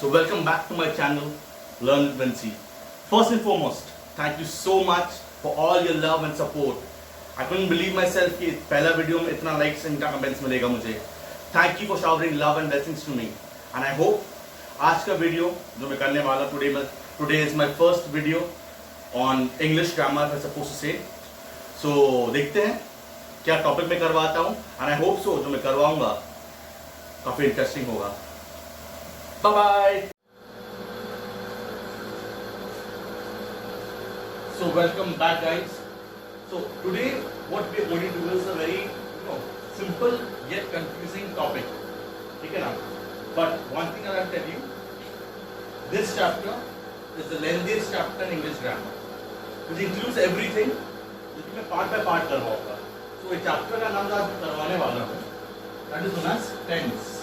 So welcome back to my channel, Learn with Vinci. First and foremost, thank you so much for all your love and support. I couldn't believe myself कि पहला video में इतना likes and comments मिलेगा मुझे. Thank you for showering love and blessings to me. And I hope आज का video जो मैं करने वाला today is my first video on English grammar, I'm supposed to say. So देखते हैं क्या टॉपिक में करवाता हूँ. And I hope so जो मैं करवाऊंगा काफी इंटरेस्टिंग होगा. Bye bye. So welcome back, guys. So today what we are going to do is a very simple yet confusing topic. Okay, now. But one thing I will tell you, this chapter is the lengthiest chapter in English grammar, which includes everything. लेकिन मैं part by part करवाऊंगा. So इस chapter का नाम जो आज करवाने वाला हूँ, that is known as tense.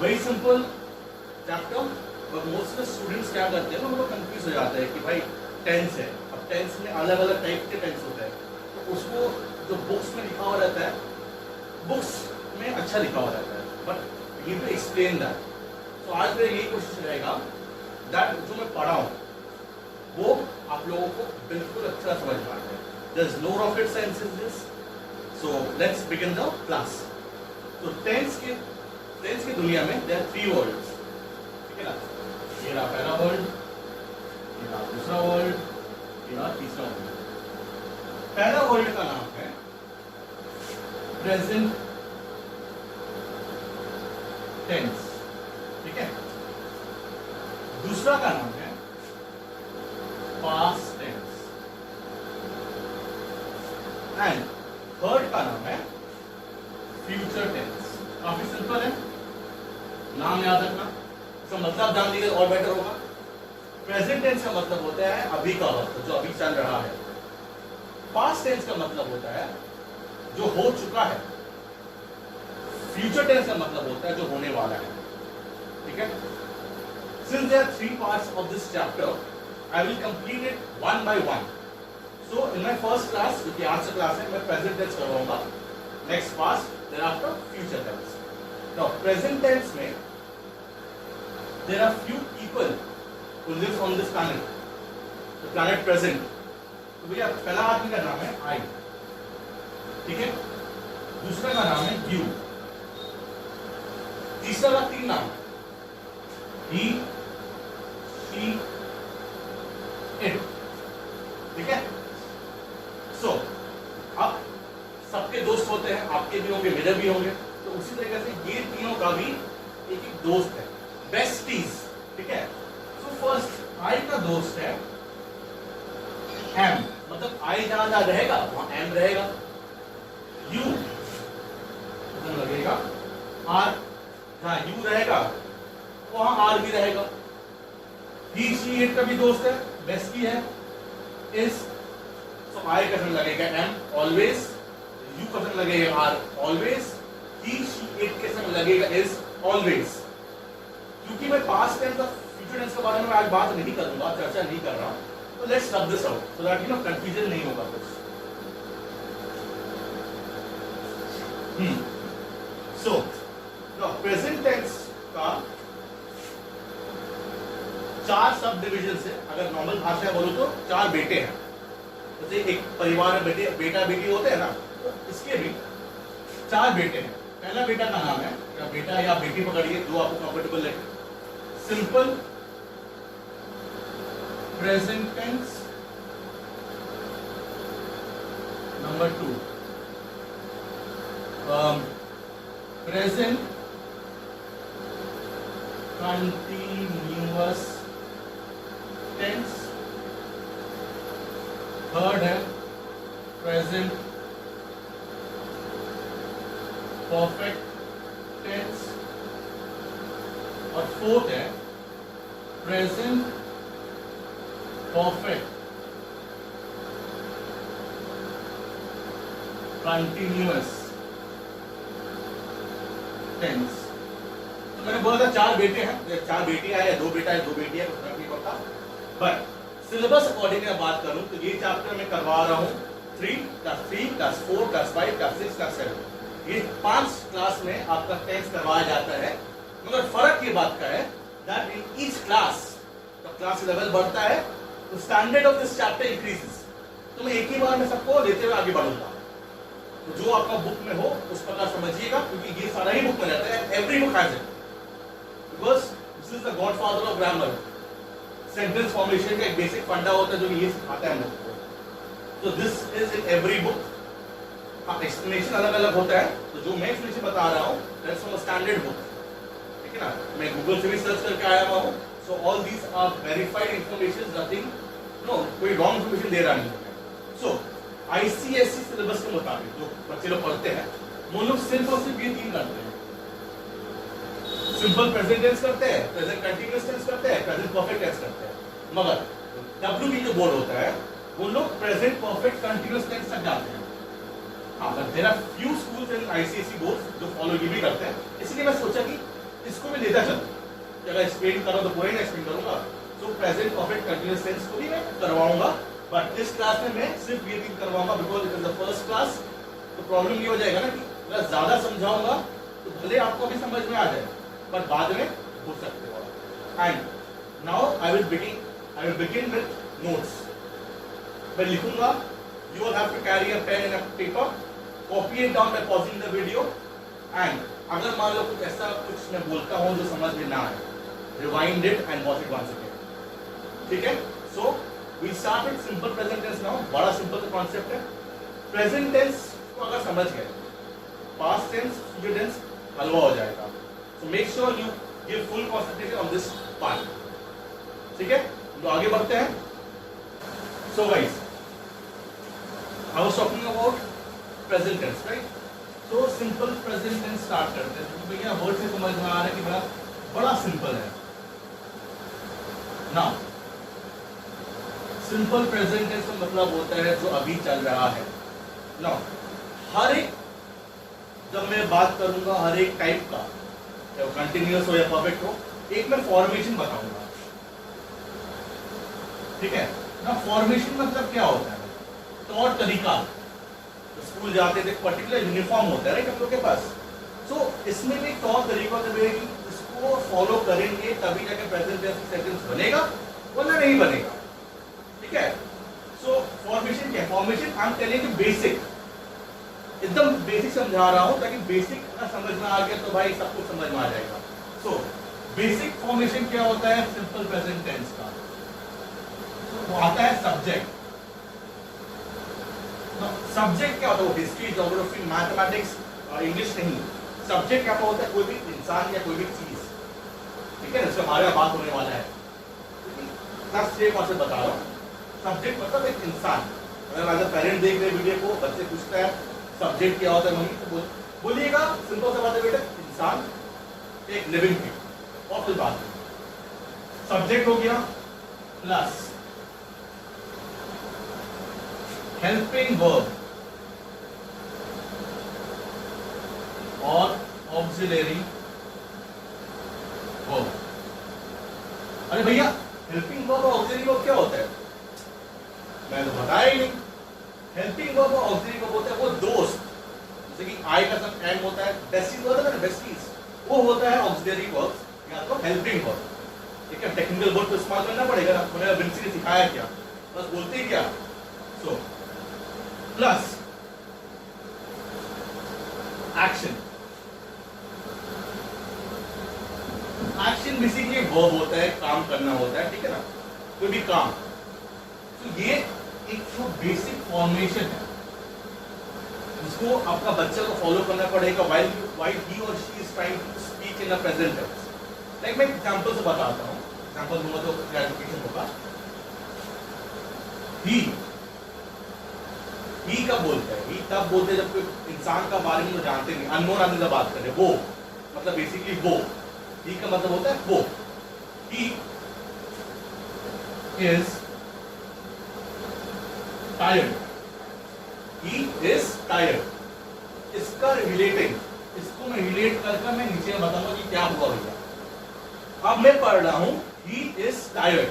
Very simple chapter, but most of the students क्या करते हैं ना, वो लोग कंफ्यूज हो जाते हैं कि भाई टेंस है. अब टेंस में अलग अलग टाइप के टेंस होते हैं, तो उसको जो बुक्स में लिखा हुआ रहता है, बुक्स में अच्छा लिखा हुआ रहता है, but you to explain that. तो आज मेरी यही कोशिश रहेगा दैट जो मैं पढ़ा हूँ वो आप लोगों को बिल्कुल अच्छा समझ में आ जाए. There is no rocket science in this. So let's begin the class. तो टेंस की दुनिया में there are three words. ठीक है ना. ये रहा पहला वर्ड, ये रहा दूसरा वर्ड, ये रहा तीसरा वर्ड. पहला वर्ड का नाम है प्रेजेंट टेंस. ठीक है. दूसरा का नाम है पास्ट टेंस एंड थर्ड का नाम है फ्यूचर टेंस. काफी सिंपल है, नाम याद रखना, इसका मतलब जान लीजिए और बेटर होगा. प्रेजेंट टेंस का मतलब होता है अभी का वक्त, जो अभी चल रहा है. पास्ट टेंस का मतलब होता है जो हो चुका है. फ्यूचर टेंस का मतलब होता है जो होने वाला है. ठीक है. Since there are three parts of this chapter, I will complete it one by one. So in my first class, जो कि आज से क्लास है, मैं प्रेजेंट टेंस करवाऊंगा. Next past, thereafter future tense. Now present tense में there are few people who live on this planet, the planet present. तो भैया पहला आदमी का नाम है I. ठीक है. दूसरा का नाम है you. तीसरा का तीन नाम, he, she, it. ठीक है. So अब सबके दोस्त होते हैं, आपके भी होंगे, मेरे भी होंगे. तो उसी तरीके से ये तीनों का भी एक एक दोस्त है, बेस्टीज. ठीक है. सो फर्स्ट आई का दोस्त है एम, मतलब आई जहां जहां रहेगा वहां एम रहेगा. यू उधर लगेगा आर, जहां यू रहेगा वहां आर भी रहेगा. ही शी इट का भी दोस्त है, बेस्टी है. इज, सो आई का लगेगा एम ऑलवेज, यू का संग लगेगा are always, he she it के संग लगेगा इज ऑलवेज. क्योंकि मैं पास्ट टेंस और फ्यूचर टेंस के बारे में आज बात नहीं करूंगा, चर्चा नहीं कर रहा, तो let's rub this out so that confusion नहीं होगा कुछ. सो द प्रेजेंट टेंस का चार सब डिविजन है. अगर नॉर्मल भाषा में बोलो तो चार बेटे हैं. जैसे एक परिवार में बेटा बेटी होते हैं ना, तो इसके भी चार बेटे हैं. पहला बेटा का नाम है, या बेटा या बेटी पकड़िए जो आपको कंफर्टेबल लगे. Simple present tense. Number two present continuous tense. Third है प्रेजेंट परफेक्ट टेंस. और फोर्थ है प्रेजेंट परफेक्ट कंटिन्यूअस टेंस. तो मैंने बोला था चार बेटे हैं, चार बेटियां हैं, दो बेटा है, दो बेटी है, कुछ फर्क नहीं पड़ता. बट सिलेबस अकॉर्डिंग मैं बात करूं तो ये चैप्टर में करवा रहा हूं 3 + 3 + 4 + 5 + 6 + 7. ये 5 क्लास में आपका टेंस करवाया जाता है, मगर फर्क ये बात का है दैट इन ईच क्लास जब क्लास लेवल बढ़ता है तो standard of this chapter increases. तो मैं एक ही बार में सबको लेते हुए आगे बढ़ूंगा, तो जो आपका बुक में हो उस प्रकार समझिएगा, क्योंकि ये सारा ही बुक में रहता है, every book has it, because this is the godfather of grammar. Sentence formation का एक बेसिक फंडा होता है जो ये सिखाता है हम लोग को, तो this is in every book. हाँ, एक्सप्लेनेशन अलग अलग होता है, तो जो मैं एक्सप्लेनेशन बता रहा हूँ that's from a standard book, ठीक है ना। मैं गूगल से भी सर्च करके आया हुआ हूँ, so all these are verified information, nothing no कोई रॉन्ग इंफॉर्मेशन दे रहा नहीं है। सो आईसीएसई सिलेबस के मुताबिक जो बच्चे लोग पढ़ते हैं वो लोग सिर्फ और सिर्फ ये 3 करते हैं, सिंपल प्रेजेंट टेंस करते हैं, प्रेजेंट कंटीन्यूअस टेंस करते हैं, प्रेजेंट परफेक्ट टेंस करते हैं। मगर डब्ल्यूपी जो बोर्ड होता है वो लोग प्रेजेंट परफेक्ट कंटीन्यूअस टेंस तक जाते हैं। हाँ, but there are few schools in ICSE boards जो फॉलो ये भी करते हैं, इसलिए मैं सोचा कि इसको भी लेता चलूं, कि अगर एक्सप्लेन करो तो पूरा ही एक्सप्लेन करूंगा, तो प्रेजेंट परफेक्ट कंटीन्यूअस टेंस को भी मैं करवाऊंगा, बट इस क्लास में मैं सिर्फ ये 3 करवाऊंगा because it is the first class. तो प्रॉब्लम ये हो जाएगा ना कि अगर ज्यादा समझाऊंगा तो भले आपको भी समझ में आ जाए, पर बाद में हो सकते हो। And now I will begin with notes. मैं लिखूंगा, you will have to carry a pen and a paper, copy it down by pausing the video, and अगर मान लो कुछ ऐसा कुछ मैं बोलता हूँ जो समझ में ना आए, rewind it and watch it once again, ठीक है। So we start with simple present tense now। बड़ा सिंपल कॉन्सेप्ट है। प्रेजेंट टेंस को अगर समझ गए, पास्ट टेंस फ्यूचर टेंस हलवा हो जाएगा। So make sure you give full concentration on this part, ठीक है। तो आगे बढ़ते हैं। So guys, I was talking about present tense, right? So simple present tense start करते हैं, क्योंकि भैया वर्ड से समझ में आ रहा है कि बड़ा सिंपल है ना। सिंपल प्रेजेंट टेंस का मतलब होता है जो अभी चल रहा है ना। हर एक, जब मैं बात करूंगा हर एक टाइप का, चाहे वो कंटिन्यूअस हो या परफेक्ट हो, एक मैं फॉर्मेशन बताऊंगा, ठीक है ना। फॉर्मेशन मतलब क्या होता है? तौर तरीका। तो स्कूल जाते थे, पर्टिकुलर यूनिफॉर्म होता है राइट हम लोग के पास। सो इसमें भी तौर तरीका कि इसको फॉलो करेंगे तभी जाके प्रेजेंट टेंस सेंटेंस बनेगा, वरना नहीं बनेगा, ठीक है। सो फॉर्मेशन क्या है? Formation I am telling you basic, एकदम बेसिक समझा रहा हूं, ताकि बेसिक अगर समझ में आ गया तो भाई सब कुछ समझ में आ जाएगा। सो बेसिक फॉर्मेशन क्या होता है सिंपल प्रेजेंट टेंस का? वो आता है सब्जेक्ट। सब्जेक्ट क्या होता है? वो हिस्ट्री, ज्योग्राफी, मैथमेटिक्स, इंग्लिश नहीं। सब्जेक्ट क्या होता है? कोई भी इंसान या कोई भी चीज, ठीक है। इससे हमारे बात होने वाला है, क्लास 6 कॉन्सेप्ट बता रहा हूँ। सब्जेक्ट मतलब एक इंसान। अगर एज अ पेरेंट देख रहे वीडियो को, बच्चे पूछता है सब्जेक्ट क्या होता है मम्मी, तो बोलिएगा सिंपल सा बात है बेटा, इंसान एक लिविंग थिंग। और कोई बात नहीं। सब्जेक्ट हो गया प्लस हेल्पिंग वर्ब और ऑक्सिलरी वर्ब। अरे भैया हेल्पिंग वर्ब और ऑक्सिलरी वर्ब क्या होता है? मैं तो बताया ही नहीं। हेल्पिंग वर्ब और ऑक्सिलरी वर्ब होता है वो दोस्त, जैसे कि आई का सब एंड होता है, बेस्टीज होता है ना, बेस्टीज, वो होता है ऑक्सिलरी वर्ब या तो हेल्पिंग वर्ब, ठीक है। टेक्निकल वर्ड तो इस्तेमाल करना पड़ेगा ना, मैंने विंसी ने सिखाया क्या, बस बोलते ही क्या। So plus action. Action basically verb होता है, काम करना होता है, ठीक है ना, कोई भी काम। तो ये एक जो बेसिक फॉर्मेशन है, इसको आपका बच्चा को फॉलो करना पड़ेगा while he or she is trying to speak in a present tense। Like मैं एग्जांपल से बताता हूँ, एग्जांपल दूंगा तो क्लैरिफिकेशन होगा। ही कब बोलता है? ही तब बोलते हैं जब कोई इंसान का बारे में वो जानते नहीं, अननोन आदमी से बात करे, वो मतलब बेसिकली वो। ही का मतलब होता है वो। He is tired, he is tired. इसका रिलेटिंग, इसको मैं रिलेट करके मैं नीचे बताऊंगा कि क्या हुआ भैया। अब मैं पढ़ रहा हूं ही इज टायर्ड,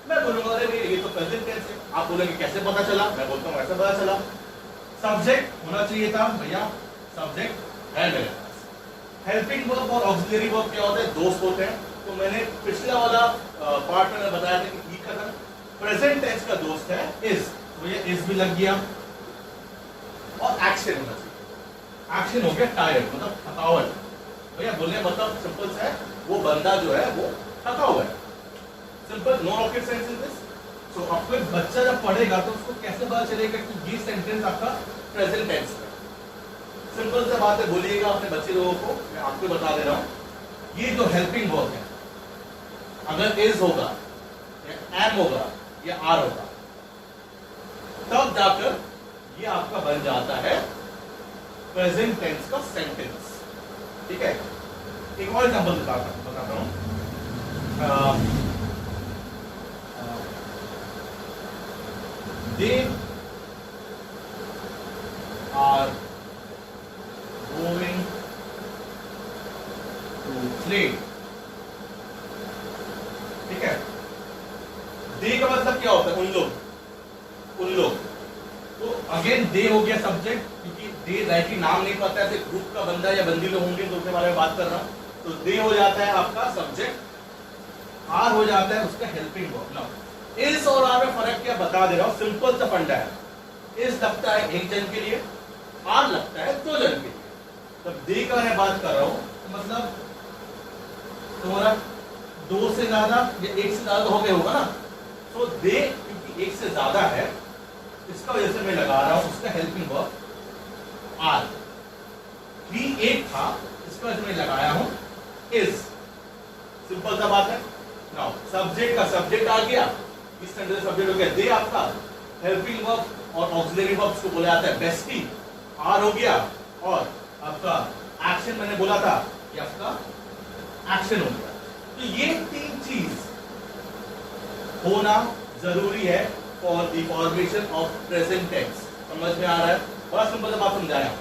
मैं बोलूंगा अरे ये तो प्रेजेंट टेंस है। आप बोलेंगे कैसे पता चला? मैं बोलता हूँ ऐसे पता चला। सब्जेक्ट होना चाहिए था भैया सब्जेक्ट है मेरे पास। हेल्पिंग वर्ब और ऑक्सिलरी वर्ब क्या होता है, दोस्त होते हैं। तो मैंने पिछला वाला पार्ट में बताया था कि ही का प्रेजेंट टेंस का दोस्त है इज, तो ये इज भी लग गया और एक्शन होना चाहिए। एक्शन हो गया टायर्ड, मतलब थकावट। भैया बोलने मतलब सिंपल सा है, वो बंदा जो है वो थका हुआ है। Simple, no rocket science in this. So आपको एक बच्चा जब पढ़ेगा तो उसको कैसे पता चलेगा कि ये सेंटेंस आपका प्रेजेंट टेंस है। सिंपल सा बात है, बोलिएगा अपने बच्चे लोगों को, मैं आपको बता दे रहा हूं, ये जो हेल्पिंग वर्ब है अगर इज होगा या एम होगा या आर होगा तब जाकर ये आपका बन जाता है प्रेजेंट टेंस का सेंटेंस। ठीक है, एक और एग्जांपल बताता हूं। They are going to play। ठीक है, दे का मतलब क्या होता है, उन लोग। तो अगेन दे हो गया सब्जेक्ट, क्योंकि दे डायरेक्टली नाम नहीं पता है, ग्रुप का बंदा या बंदी लोग होंगे तो उनके बारे में बात कर रहा हूं। तो दे हो जाता है आपका सब्जेक्ट, आर हो जाता है उसका हेल्पिंग वर्ब। नाउ इज और आर में फर्क क्या बता दे रहा हूं, सिंपल सा फंडा है। इज लगता है एक जन के लिए, आर लगता है दो जन के लिए। तब दे का मैं बात कर रहा हूं तो मतलब तुम्हारा दो से ज्यादा या एक से ज्यादा हो गया होगा ना। तो दे क्योंकि एक से ज्यादा है इसका वजह से मैं लगा रहा हूं उसका हेल्पिंग वर्ब आर। भी एक था इसका वजह से मैं लगाया हूं इज। सिंपल सा बात है। नाउ सब्जेक्ट का सब्जेक्ट आ गया, इस सेंटेंस सब्जेक्ट हो गया दे आपका, हेल्पिंग वर्ब और ऑक्सिलरी वर्ब्स को बोला जाता है बेस्टी, आर हो गया, और आपका एक्शन मैंने बोला था ये आपका एक्शन हो गया। तो ये तीन चीज होना जरूरी है for the formation of present tense. समझ में आ रहा है? बड़ा सिंपल बात समझाया।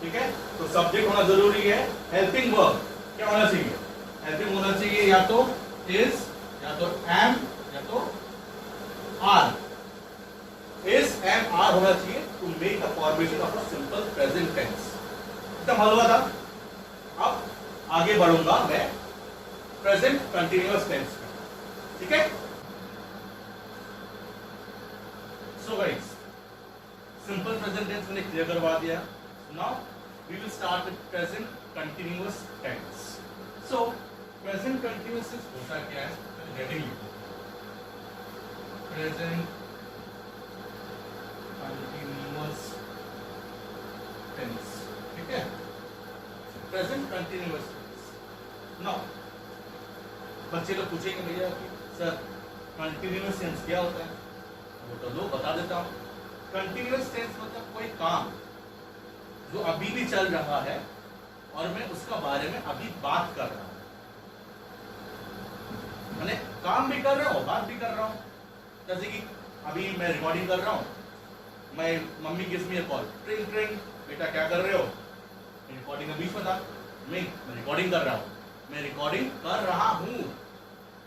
ठीक है, तो सब्जेक्ट होना जरूरी है, हेल्पिंग वर्ब क्या होना चाहिए, हेल्पिंग होना चाहिए या तो इज या तो एम या तो आर। इज एम आर होना चाहिए to make the formation of a simple present tense. एकदम हल हुआ था। अब आगे बढ़ूंगा मैं प्रेजेंट कंटिन्यूअस टेंस में। ठीक है, so guys simple present tense मैंने क्लियर करवा दिया। Now we will start with present continuous tense. So present continuous tense होता क्या है, हेडिंग लिखो, प्रेजेंट कंटिन्यूअस टेंस। ठीक है, प्रेजेंट कंटिन्यूअस टेंस। नाउ बच्चे लोग पूछेंगे भैया कि सर कंटिन्यूअस टेंस क्या होता है, वो तो लो बता देता हूं। कंटिन्यूअस टेंस मतलब कोई काम जो अभी भी चल रहा है और मैं उसका बारे में अभी बात कर रहा हूं, मैंने काम भी कर रहा हूं बात भी कर रहा हूं। जैसे कि अभी मैं रिकॉर्डिंग कर रहा हूं, मैं mummy gives me a call, ट्रिंग ट्रिंग, बेटा क्या कर रहे हो, रिकॉर्डिंग के बीच में था, मैं रिकॉर्डिंग कर रहा हूं, मैं रिकॉर्डिंग कर रहा हूं,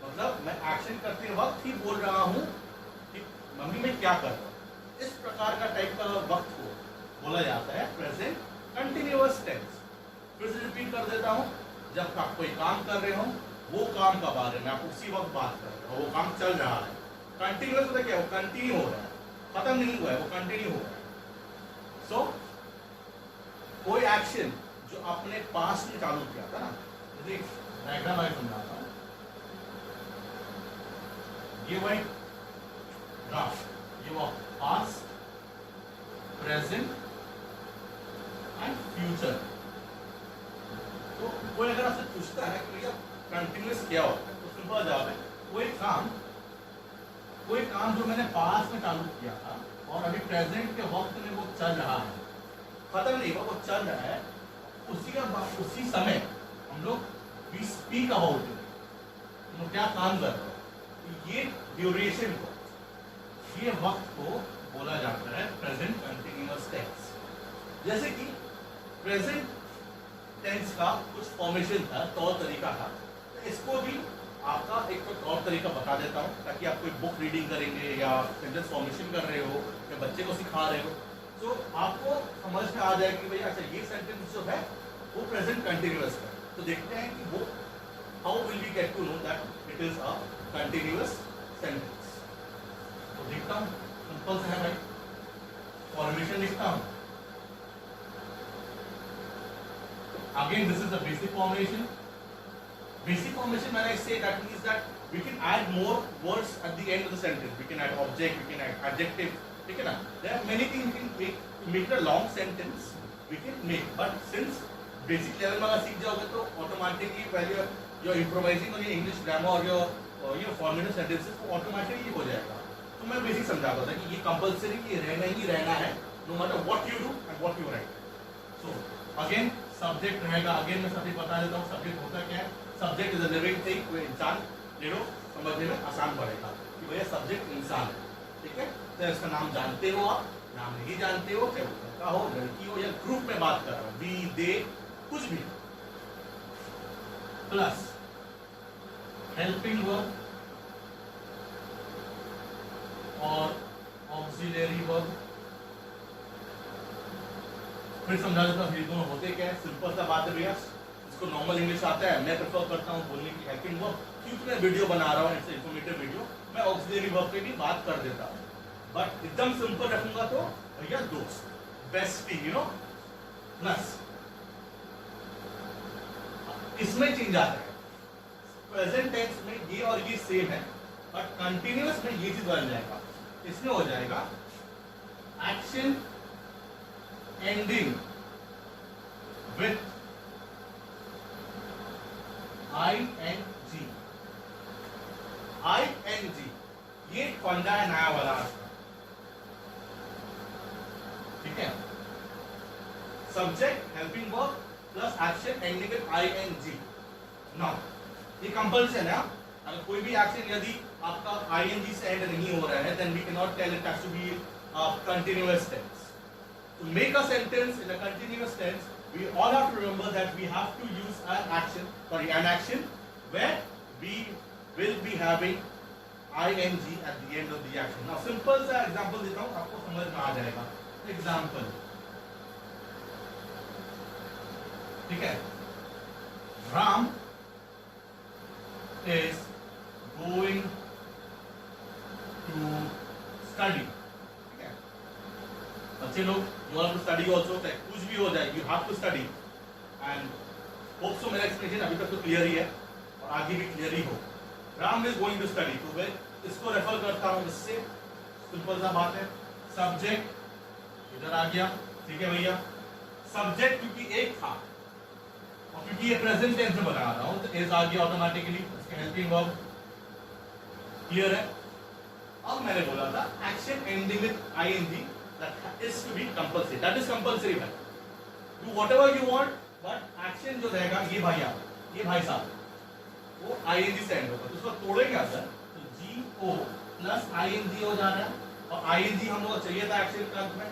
मतलब मैं एक्शन करते वक्त ही बोल रहा हूं कि मम्मी मैं क्या कर रहा हूं। इस प्रकार का टाइप का वक्त को बोला जाता है प्रेजेंट कंटिन्यूअस टेंस। फिर से रिपीट कर देता हूं, जब आप कोई काम कर रहे हो वो काम का बारे में आप उसी वक्त बात कर रहे हो, वो काम चल रहा है। कंटिन्यूअस मतलब क्या, वो कंटिन्यू हो रहा है, खत्म नहीं हुआ है, वो कंटिन्यू हो रहा है। सो कोई एक्शन जो आपने पास्ट में चालू किया था ना, जैसे डायग्राम मैं समझाता हूं, ये वही ग्राफ, ये वो पास्ट प्रेजेंट एंड फ्यूचर। तो कोई अगर आपसे पूछता है कि भैया कंटिन्यूअस क्या होता है, तो सिंपल जवाब है कोई काम जो मैंने पास्ट में चालू किया था और अभी प्रेजेंट के वक्त में वो चल रहा है, खत्म नहीं हुआ, वो चल रहा है, उसी समय हम लोग वी स्पीक अबाउट इट, हम लोग क्या काम कर रहे हो, ये ड्यूरेशन को, ये वक्त को बोला जाता है प्रेजेंट कंटिन्यूअस टेंस। जैसे कि प्रेजेंट टेंस का कुछ फॉर्मेशन था, तौर तरीका था, तो इसको भी आपका एक तो तौर तरीका बता देता हूं ताकि आप कोई बुक रीडिंग करेंगे या सेंटेंस फॉर्मेशन कर रहे हो या बच्चे को सिखा रहे हो, तो आपको समझ में आ जाएगी भाई अच्छा ये सेंटेंस जो है वो प्रेजेंट कंटिन्यूअस है। तो देखते हैं कि वो how will we get to know that it is a continuous sentence. तो देखता हूं, सिंपल से है भाई, फॉर्मेशन लिखता हूं। Again, this is the basic formation. Basic formation, when I say that means that we can add more words at the end of the sentence. We can add object, we can add adjective. ठीक है ना? There are many things we can make to make it a long sentence. We can make, but since basic level में अगर सीख जाओगे तो automatically while you're improvising on your English grammar or your formative sentences, वो automatically हो जाएगा। तो मैं basic समझाता था कि ये compulsory ये रहना ही रहना है, no matter what you do and what you write. So again subject रहेगा। अगेन मैं सभी बता देता हूँ सब्जेक्ट होता क्या है। Subject is a living thing, कोई इंसान ले लो, समझने में आसान पड़ेगा कि भैया सब्जेक्ट इंसान है। ठीक है, तो इसका नाम जानते हो आप, नाम नहीं जानते हो, चाहे वो लड़का हो लड़की हो या ग्रुप में बात कर रहा हूँ, वी दे कुछ भी। प्लस हेल्पिंग वर्ब और ऑक्सिलरी वर्ब। फिर समझा देता हूँ ये दोनों होते क्या है। सिंपल सा बात है भैया, इसको नॉर्मल इंग्लिश आता है, मैं प्रेफर करता हूँ बोलने की हेल्पिंग वर्ब, क्योंकि मैं वीडियो बना रहा हूँ, इट्स इंफॉर्मेटिव वीडियो, मैं ऑक्सिलरी वर्ब पे भी बात कर देता हूँ। बट एकदम सिंपल रखूंगा तो भैया दोस्त, बेस्टी, यू नो। प्लस इसमें चेंज आता है, प्रेजेंट टेंस में ये और ये सेम है, बट कंटिन्यूअस में ये चीज बन जाएगा। इसमें हो जाएगा एक्शन ending with ing। ये फंडा है नया वाला आज का। ठीक है, subject helping verb plus action ending with ing। Now ये कंपल्सन है। अगर कोई भी एक्शन यदि आपका ing से एंड नहीं हो रहा है, then we cannot tell it has to be continuous tense। To make a sentence in a continuous tense, we all have to remember that we have to use an action where we will be having ing at the end of the action. Now, simple सा example देता हूँ, आपको समझ में आ जाएगा। Example, ठीक है, Ram is going to study। बच्चे लोग, you have to study also, कुछ भी हो जाए you have to study. And hope so मेरा एक्सप्लेनेशन अभी तक तो क्लियर ही है और आगे भी क्लियर ही हो। Ram is going to study, तो मैं इसको रेफर करता हूं इससे, सिंपल सा बात है। सब्जेक्ट इधर आ गया, ठीक है भैया, सब्जेक्ट क्योंकि एक था और क्योंकि ये प्रेजेंट टेंस में बना रहा हूं तो इज आ गया ऑटोमेटिकली, इसके हेल्पिंग वर्ब। क्लियर है? अब मैंने बोला था action ending with ing, that is to be compulsory, that is compulsory है। do whatever you want, but action जो रहेगा ये भाई साहब वो ing से एंड होगा, तो उसको तोड़ेंगे सर, तो go प्लस ing हो जा रहा है, और ing हम लोग चाहिए था एक्शन के अंत में,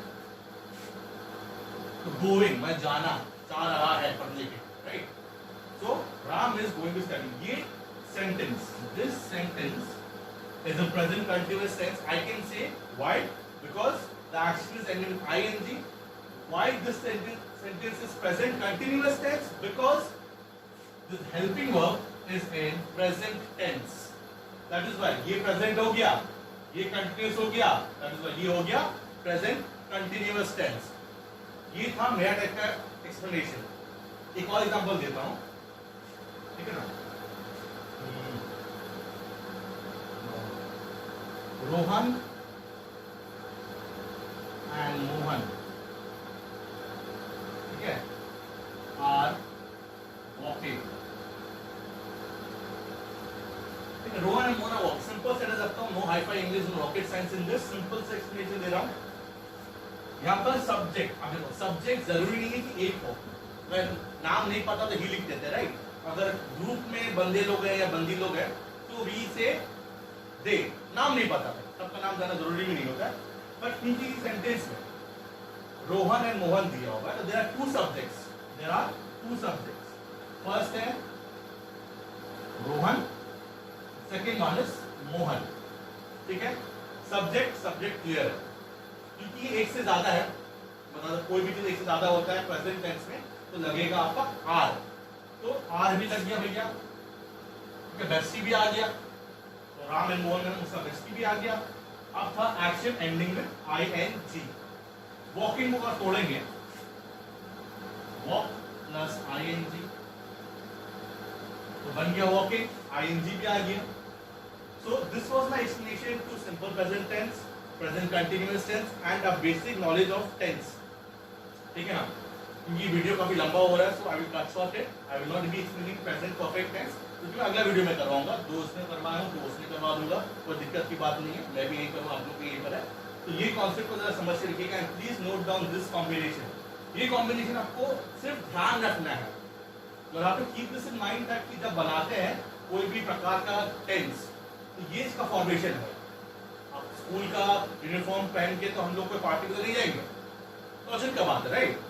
तो गोइंग मैं जाना चाह रहा है पढ़ने के, right. So Ram is going to study. ये sentence, this sentence is a present continuous tense. I can say why, because the action is ending with ing. Why this sentence is present continuous tense? Because this helping verb is in present tense. That is why ये present हो गया, ये continuous हो गया, that is why ये हो गया present continuous tense। ये था मेरा टाइप का explanation। एक और एग्जांपल देता हूँ, ठीक है ना। रोहन एंड मोहन, ठीक है, आर वॉकिंग। ठीक है, Rohan and Mohan walk, simple से रखता हूं, no hi fi English, no rocket science in this, simple से एक्सप्लेनेशन दे रहा हूं। यहाँ पर सब्जेक्ट, अब देखो सब्जेक्ट जरूरी नहीं है कि एक हो, मैं नाम नहीं पता तो ही लिख देते, राइट। अगर ग्रुप में बंदे लोग हैं या बंदी लोग हैं तो वी से दे, नाम नहीं पता है, सबका नाम जाना जरूरी भी नहीं होता है, बट क्योंकि सेंटेंस में रोहन एंड मोहन दिया होगा तो there are two subjects, first है Rohan, second one is Mohan, ठीक है। सब्जेक्ट क्लियर है, क्योंकि एक से ज्यादा है मतलब कोई भी चीज एक से ज्यादा होता है प्रेजेंट टेंस में तो लगेगा आपका आर, तो आर भी लग गया भैया, बेस्टी भी आ गया, तो राम एंड मोहन में उसका बेस्टी भी आ गया। अब था एक्शन एंडिंग में ING, वॉकिंग को अगर तोड़ेंगे वॉक प्लस ING तो बन गया वॉकिंग, ING भी आ गया। So this was my explanation to simple present tense, present continuous tense and a basic knowledge of tense. ठीक है ना, क्योंकि वीडियो काफी लंबा हो रहा है, so I will cut short it. I will not be explaining present perfect tense, क्योंकि मैं अगला वीडियो में करवाऊंगा, दोस्त ने करवाया हूँ दोस्त ने करवा दूंगा, कोई दिक्कत की बात नहीं है, मैं भी यही करूँ, आप लोग भी यही पर है। तो ये कॉन्सेप्ट को जरा समझ के रखिएगा and please note down this combination. ये कॉम्बिनेशन आपको सिर्फ ध्यान रखना है, तो आप keep this in mind that कि जब बनाते हैं कोई भी प्रकार का टेंस तो ये इसका फॉर्मेशन है। अब स्कूल का यूनिफॉर्म पहन के तो हम लोग कोई पार्टी को नहीं जाएंगे, तो अचल का बात है राइट।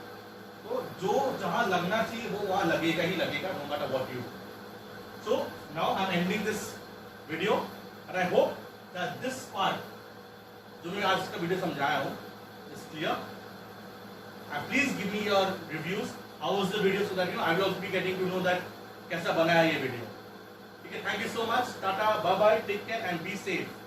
तो जो जहां लगना चाहिए वो वहां लगेगा ही लगेगा, no matter what you. So now I am ending this video and I hope that this part जो मैं आज का वीडियो समझाया हूं is clear. And please give me your reviews, how was the video, so that you know I will also be getting to know that कैसा बना है ये वीडियो। ठीक है, thank you so much, tata bye bye, take care and be safe.